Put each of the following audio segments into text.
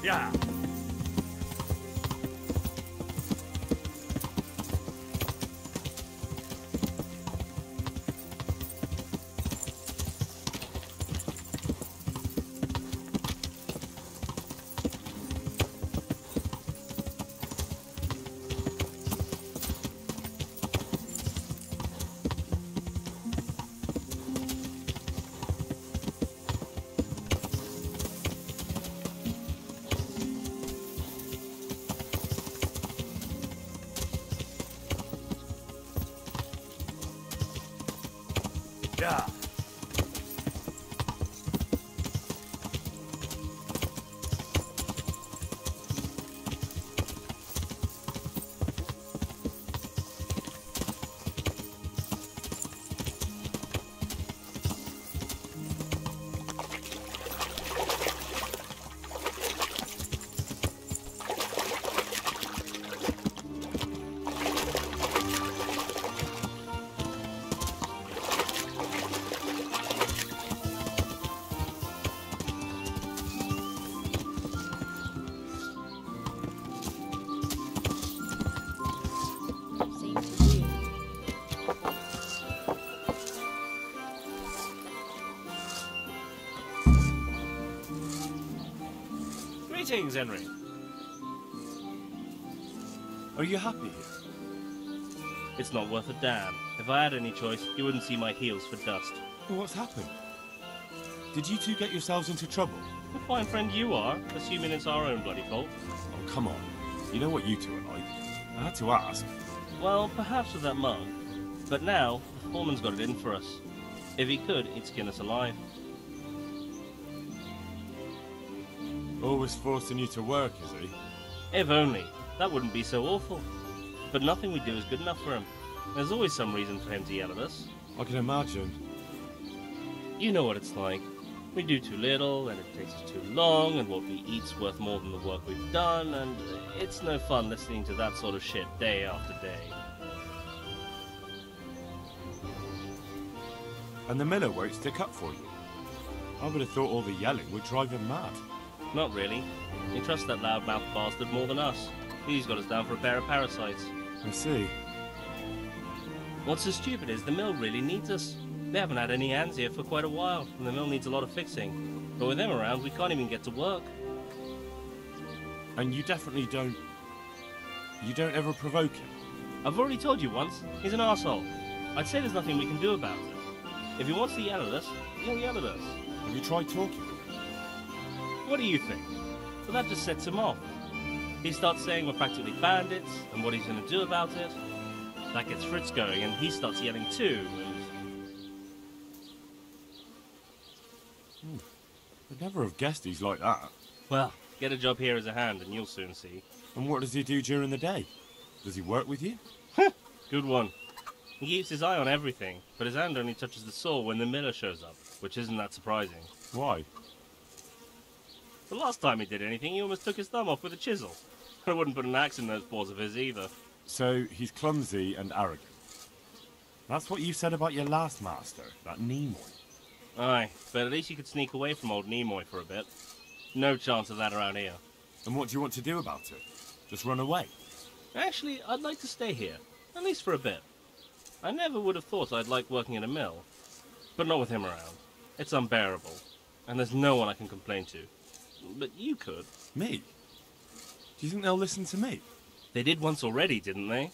Yeah. Yeah. Greetings, Henry. Are you happy here? It's not worth a damn. If I had any choice, you wouldn't see my heels for dust. Well, what's happened? Did you two get yourselves into trouble? A fine friend you are, assuming it's our own bloody fault. Oh, come on. You know what you two are like. I had to ask. Well, perhaps with that mug. But now, the foreman's got it in for us. If he could, he'd skin us alive. Always forcing you to work, is he? If only. That wouldn't be so awful. But nothing we do is good enough for him. There's always some reason for him to yell at us. I can imagine. You know what it's like. We do too little, and it takes us too long, and what we eat's worth more than the work we've done, and it's no fun listening to that sort of shit day after day. And the miller won't stick up for you. I would have thought all the yelling would drive him mad. Not really. He trusts that loudmouth bastard more than us. He's got us down for a pair of parasites. I see. What's so stupid is the mill really needs us. They haven't had any hands here for quite a while, and the mill needs a lot of fixing. But with them around, we can't even get to work. And you definitely don't... You don't ever provoke him? I've already told you once, he's an arsehole. I'd say there's nothing we can do about it. If he wants to yell at us, he'll yell at us. Have you tried talking to him? What do you think? Well, that just sets him off. He starts saying we're practically bandits, and what he's going to do about it. That gets Fritz going, and he starts yelling too, I'd never have guessed he's like that. Well, get a job here as a hand, and you'll soon see. And what does he do during the day? Does he work with you? Good one. He keeps his eye on everything, but his hand only touches the saw when the miller shows up, which isn't that surprising. Why? The last time he did anything, he almost took his thumb off with a chisel. I wouldn't put an axe in those paws of his either. So, he's clumsy and arrogant. That's what you said about your last master, that Nimoy. Aye, but at least you could sneak away from old Nimoy for a bit. No chance of that around here. And what do you want to do about it? Just run away? Actually, I'd like to stay here, at least for a bit. I never would have thought I'd like working in a mill, but not with him around. It's unbearable, and there's no one I can complain to. But you could. Me? Do you think they'll listen to me? They did once already, didn't they?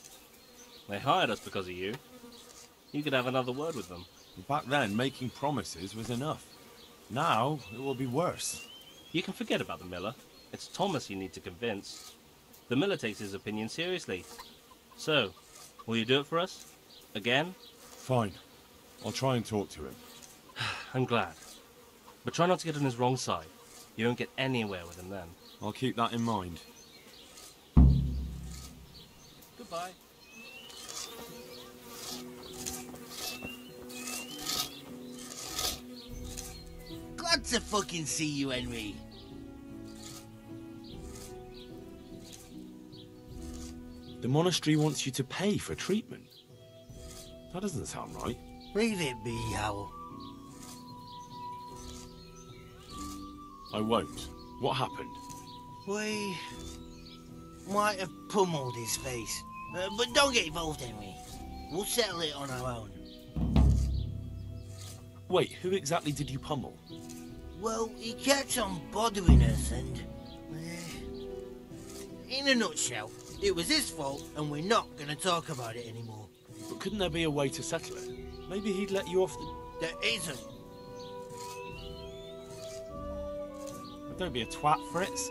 They hired us because of you. You could have another word with them. Back then, making promises was enough. Now, it will be worse. You can forget about the miller. It's Thomas you need to convince. The miller takes his opinion seriously. So, will you do it for us? Again? Fine. I'll try and talk to him. I'm glad. But try not to get on his wrong side. You won't get anywhere with him then. I'll keep that in mind. Goodbye. Glad to fucking see you, Henry. The monastery wants you to pay for treatment. That doesn't sound right. Leave it be, Howell. I won't. What happened? We might have pummeled his face. But don't get involved, Henry. We'll settle it on our own. Wait, who exactly did you pummel? Well, he kept on bothering us and... in a nutshell, it was his fault and we're not going to talk about it anymore. But couldn't there be a way to settle it? Maybe he'd let you off the... There isn't. Don't be a twat, Fritz.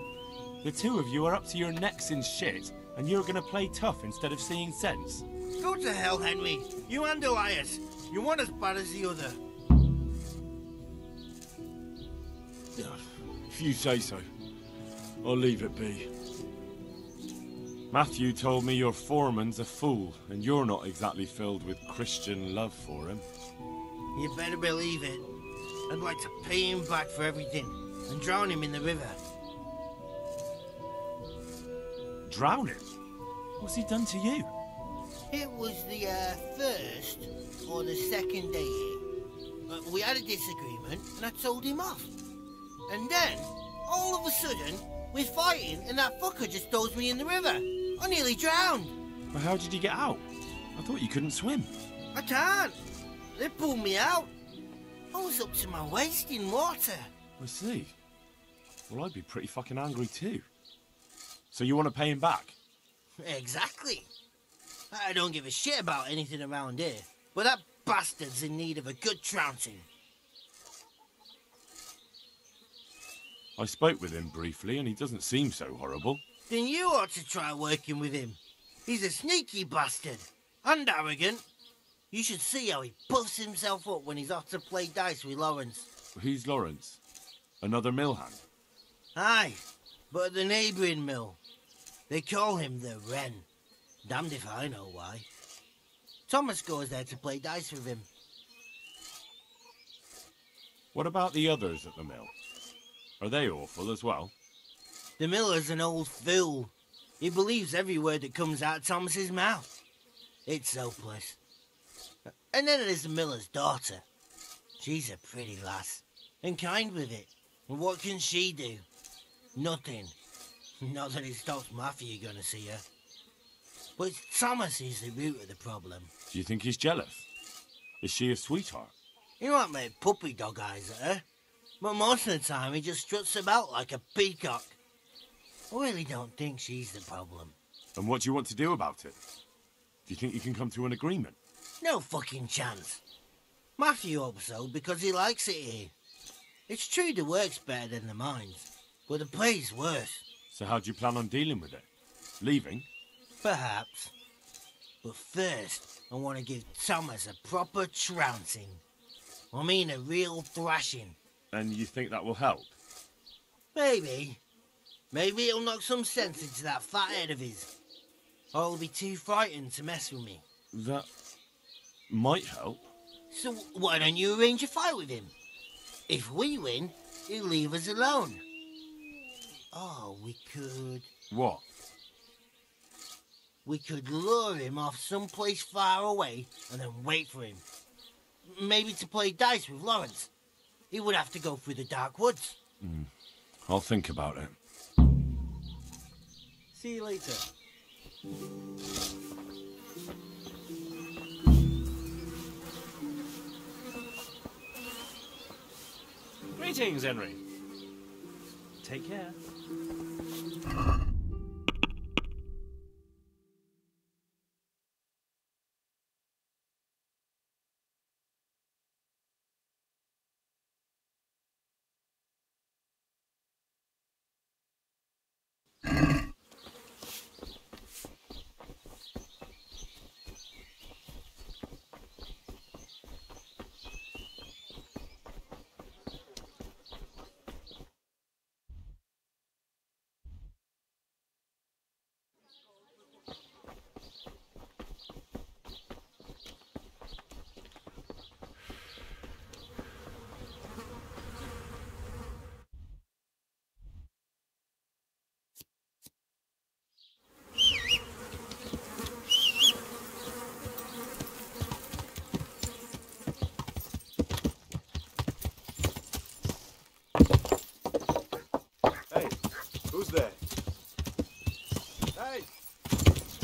The two of you are up to your necks in shit, and you're gonna play tough instead of seeing sense. Go to hell, Henry. You and Elias. You're one as bad as the other. If you say so, I'll leave it be. Matthew told me your foreman's a fool, and you're not exactly filled with Christian love for him. You better believe it. I'd like to pay him back for everything and drown him in the river. Drown him? What's he done to you? It was the first or the second day here. We had a disagreement and I told him off. And then, all of a sudden, we're fighting and that fucker just throws me in the river. I nearly drowned. Well, how did you get out? I thought you couldn't swim. I can't. They pulled me out. I was up to my waist in water. I see. Well, I'd be pretty fucking angry too. So you want to pay him back? Exactly. I don't give a shit about anything around here, but that bastard's in need of a good trouncing. I spoke with him briefly and he doesn't seem so horrible. Then you ought to try working with him. He's a sneaky bastard and arrogant. You should see how he puffs himself up when he's off to play dice with Lawrence. Who's Lawrence? Another mill hand? Aye, but at the neighbouring mill. They call him the Wren. Damned if I know why. Thomas goes there to play dice with him. What about the others at the mill? Are they awful as well? The miller's an old fool. He believes every word that comes out of Thomas's mouth. It's hopeless. And then there's the miller's daughter. She's a pretty lass, and kind with it. And what can she do? Nothing. Not that it stops Matthew gonna see her. But Thomas is the root of the problem. Do you think he's jealous? Is she a sweetheart? He might make puppy dog eyes at her, but most of the time he just struts about like a peacock. I really don't think she's the problem. And what do you want to do about it? Do you think you can come to an agreement? No fucking chance. Matthew hopes so because he likes it here. It's true the work's better than the mines, but the play's worse. So how do you plan on dealing with it? Leaving? Perhaps. But first, I want to give Thomas a proper trouncing. I mean a real thrashing. And you think that will help? Maybe. Maybe it'll knock some sense into that fat head of his. Or he'll be too frightened to mess with me. That might help. So why don't you arrange a fight with him? If we win, he'll leave us alone. Oh, we could... What? We could lure him off someplace far away and then wait for him. Maybe to play dice with Lawrence. He would have to go through the dark woods. I'll think about it. See you later. Greetings, Henry. Take care.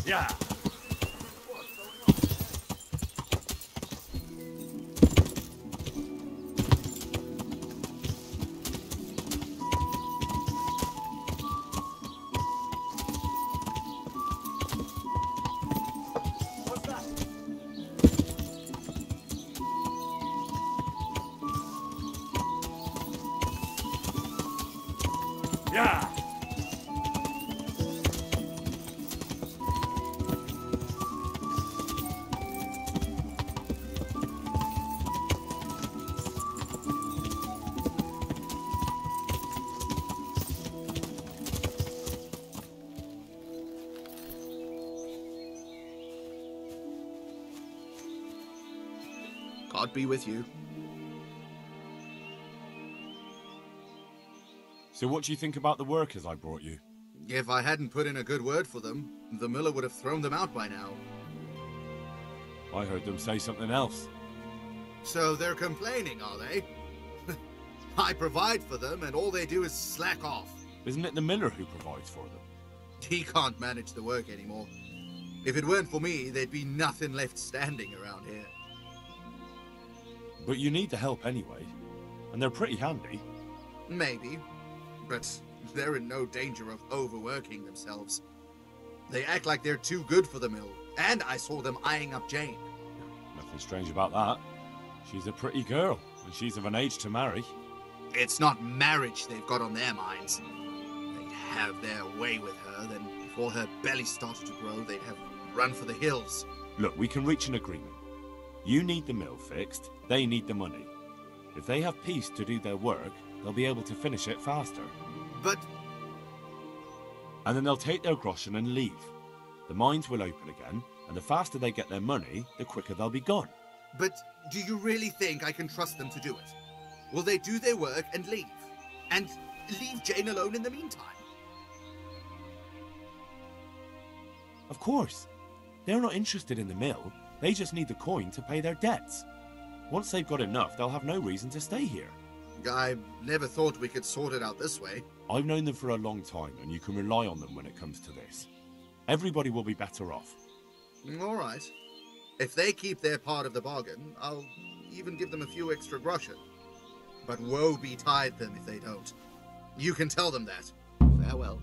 Yeah. Yeah. God be with you. So what do you think about the workers I brought you? If I hadn't put in a good word for them, the miller would have thrown them out by now. I heard them say something else. So they're complaining, are they? I provide for them, and all they do is slack off. Isn't it the miller who provides for them? He can't manage the work anymore. If it weren't for me, there'd be nothing left standing around here. But you need the help anyway, and they're pretty handy. Maybe, but they're in no danger of overworking themselves. They act like they're too good for the mill, and I saw them eyeing up Jane. Nothing strange about that. She's a pretty girl, and she's of an age to marry. It's not marriage they've got on their minds. They'd have their way with her, then before her belly started to grow, they'd have run for the hills. Look, we can reach an agreement. You need the mill fixed, they need the money. If they have peace to do their work, they'll be able to finish it faster. But... And then they'll take their groschen and leave. The mines will open again, and the faster they get their money, the quicker they'll be gone. But do you really think I can trust them to do it? Will they do their work and leave? And leave Jane alone in the meantime? Of course. They're not interested in the mill. They just need the coin to pay their debts. Once they've got enough, they'll have no reason to stay here. I never thought we could sort it out this way. I've known them for a long time, and you can rely on them when it comes to this. Everybody will be better off. All right. If they keep their part of the bargain, I'll even give them a few extra groschen. But woe betide them if they don't. You can tell them that. Farewell.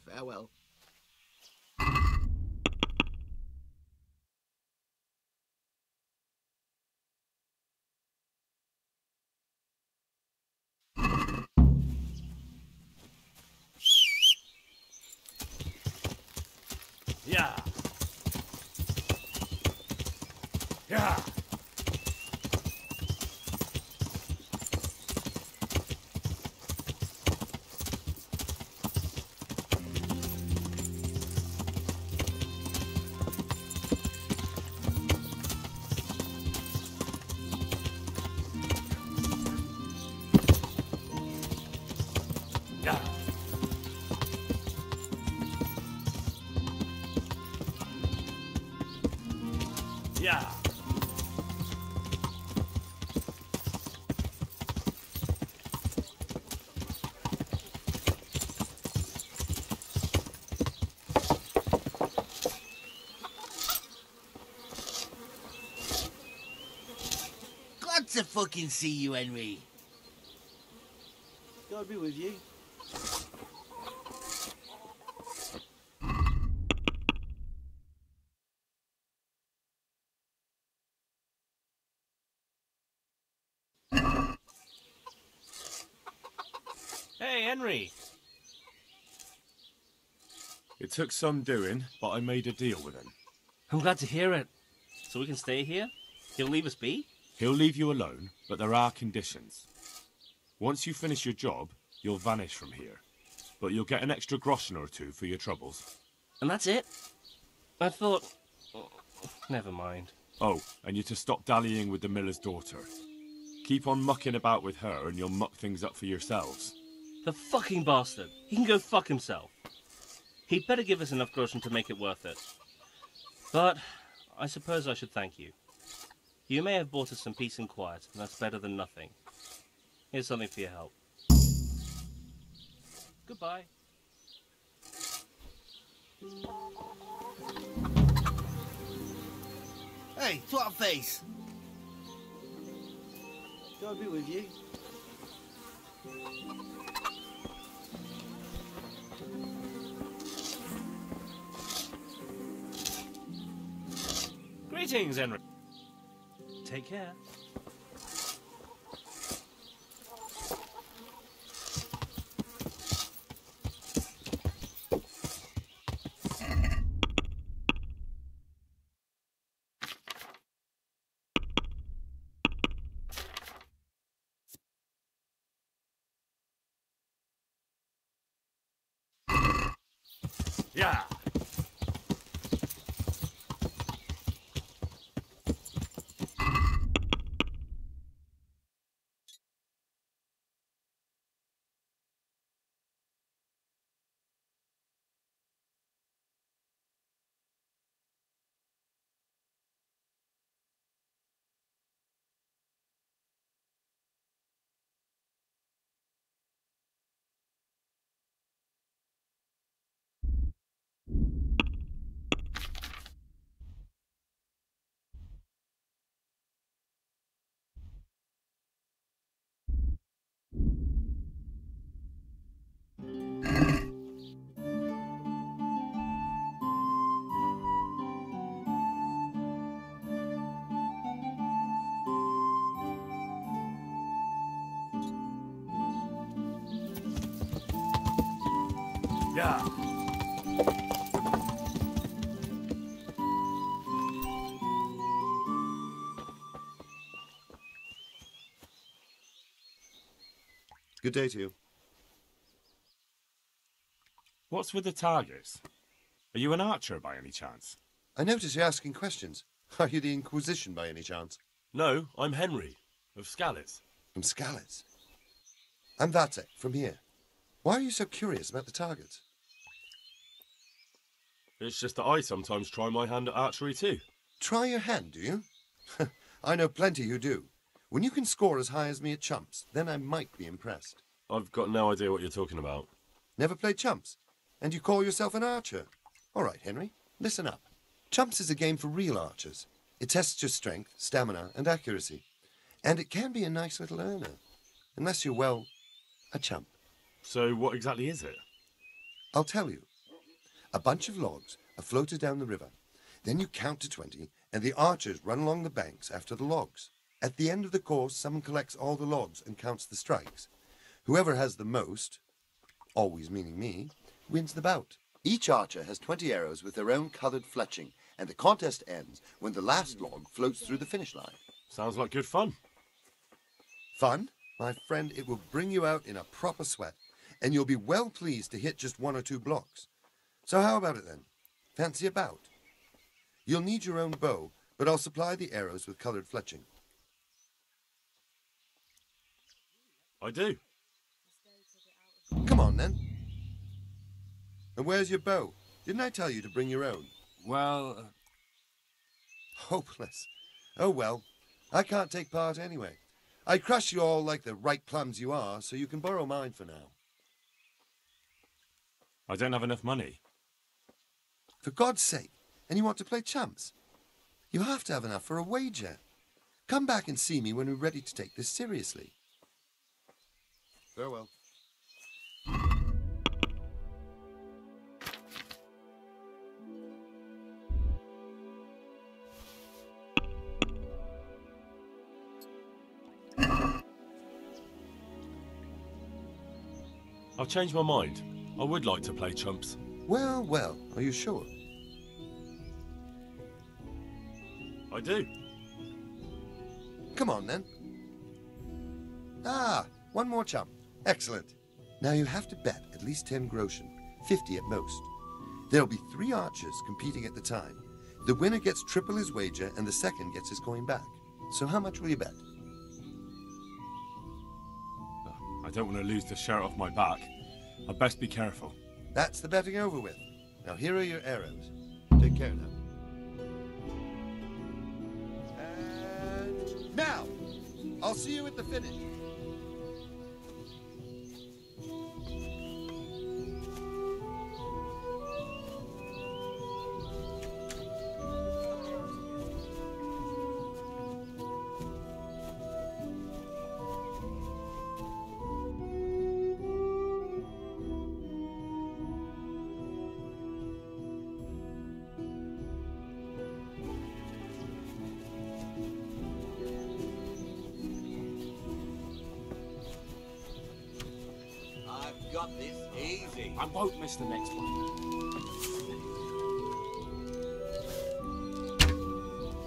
Farewell. Yeah. Yeah. Yeah. Yeah. Glad to fucking see you, Henry. God be with you. Hey, Henry. It took some doing, but I made a deal with him. I'm glad to hear it. So we can stay here? He'll leave us be? He'll leave you alone, but there are conditions. Once you finish your job, you'll vanish from here. But you'll get an extra groschen or two for your troubles. And that's it? I thought... oh, never mind. Oh, and you're to stop dallying with the miller's daughter. Keep on mucking about with her and you'll muck things up for yourselves. The fucking bastard. He can go fuck himself. He'd better give us enough groschen to make it worth it. But I suppose I should thank you. You may have bought us some peace and quiet, and that's better than nothing. Here's something for your help. Goodbye. Hey, twat face. God be with you. Greetings, Henry. Take care. Yeah. Yeah. Good day to you. What's with the targets? Are you an archer by any chance? I notice you're asking questions. Are you the Inquisition by any chance? No, I'm Henry, of Scalitz. From Scalitz? I'm Vatek, from here. Why are you so curious about the targets? It's just that I sometimes try my hand at archery too. Try your hand, do you? I know plenty who do. When you can score as high as me at chumps, then I might be impressed. I've got no idea what you're talking about. Never played chumps? And you call yourself an archer? All right, Henry, listen up. Chumps is a game for real archers. It tests your strength, stamina, and accuracy. And it can be a nice little earner. Unless you're, well, a chump. So what exactly is it? I'll tell you. A bunch of logs are floated down the river. Then you count to 20, and the archers run along the banks after the logs. At the end of the course, someone collects all the logs and counts the strikes. Whoever has the most, always meaning me, wins the bout. Each archer has 20 arrows with their own coloured fletching, and the contest ends when the last log floats through the finish line. Sounds like good fun. Fun? My friend, it will bring you out in a proper sweat, and you'll be well pleased to hit just 1 or 2 blocks. So how about it then? Fancy a bout? You'll need your own bow, but I'll supply the arrows with coloured fletching. I do. Come on then. And where's your bow? Didn't I tell you to bring your own? Well... Hopeless. Oh well, I can't take part anyway. I crush you all like the ripe plums you are, so you can borrow mine for now. I don't have enough money. For God's sake, and you want to play chumps? You have to have enough for a wager. Come back and see me when we're ready to take this seriously. Farewell. I've changed my mind. I would like to play chumps. Well, well, are you sure? I do. Come on then. Ah, one more chump. Excellent. Now you have to bet at least 10 groschen, 50 at most. There'll be 3 archers competing at the time. The winner gets triple his wager and the second gets his coin back. So how much will you bet? I don't want to lose the shirt off my back. I'd best be careful. That's the betting over with. Now here are your arrows. Take care now. And now! I'll see you at the finish. got this easy. I won't miss the next one.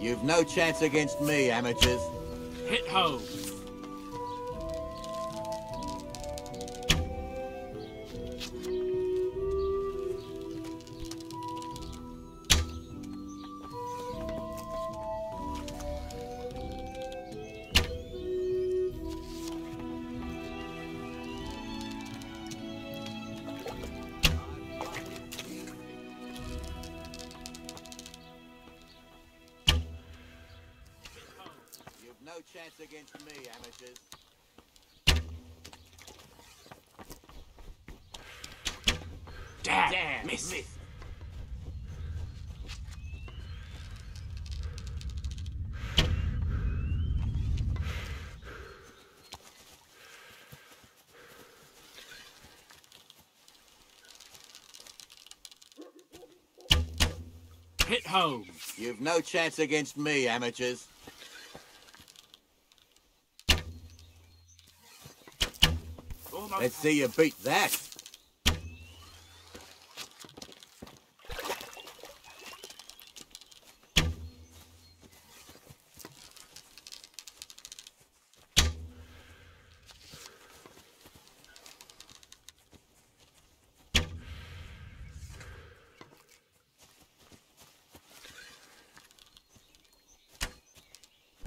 You've no chance against me, amateurs. Hit home. No chance against me, amateurs. Damn, miss. Hit home. You've no chance against me, amateurs. Let's see you beat that.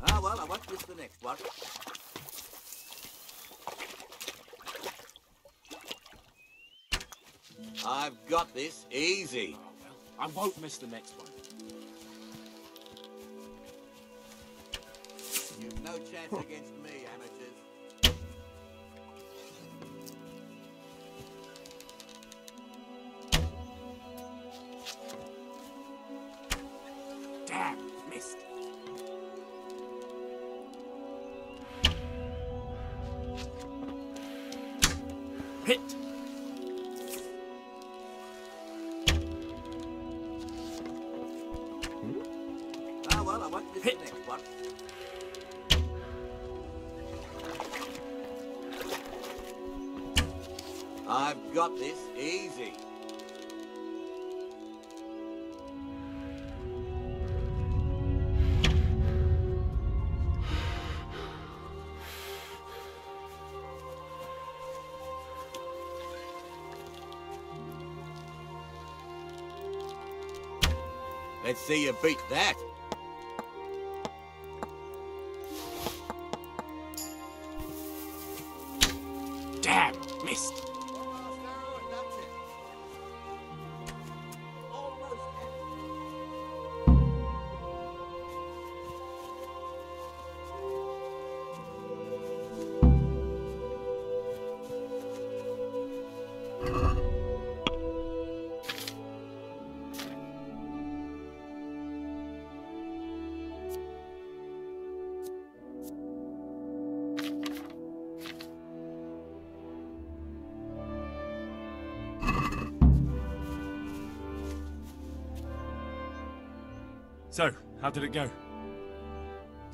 Ah, well, I won't miss the next one. I've got this easy. Oh, well, I won't miss the next one. You've no chance against me, amateurs. Damn, missed. Hit. Ah, well, I won't miss the next one. I've got this easy. Let's see you beat that. Damn, missed. So, how did it go?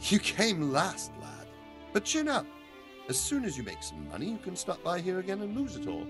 You came last, lad. But chin up. As soon as you make some money, you can stop by here again and lose it all.